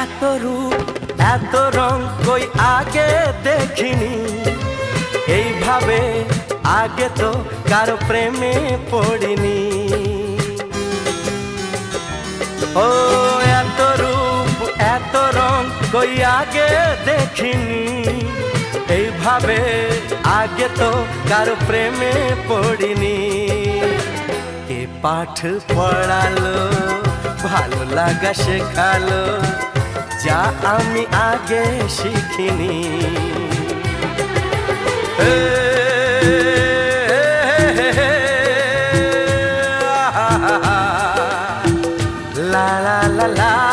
এত রূপ এত রং কই আগে দেখিনি, এইভাবে আগে তো কারো প্রেমে পড়িনি। ও এত রূপ এত রং কই আগে দেখিনি, এইভাবে আগে তো কারো প্রেমে পড়িনি। কে পাঠ পড়ালো, ভালো লাগা শেখালো, যা আমি আগে শিখিনি। La la la la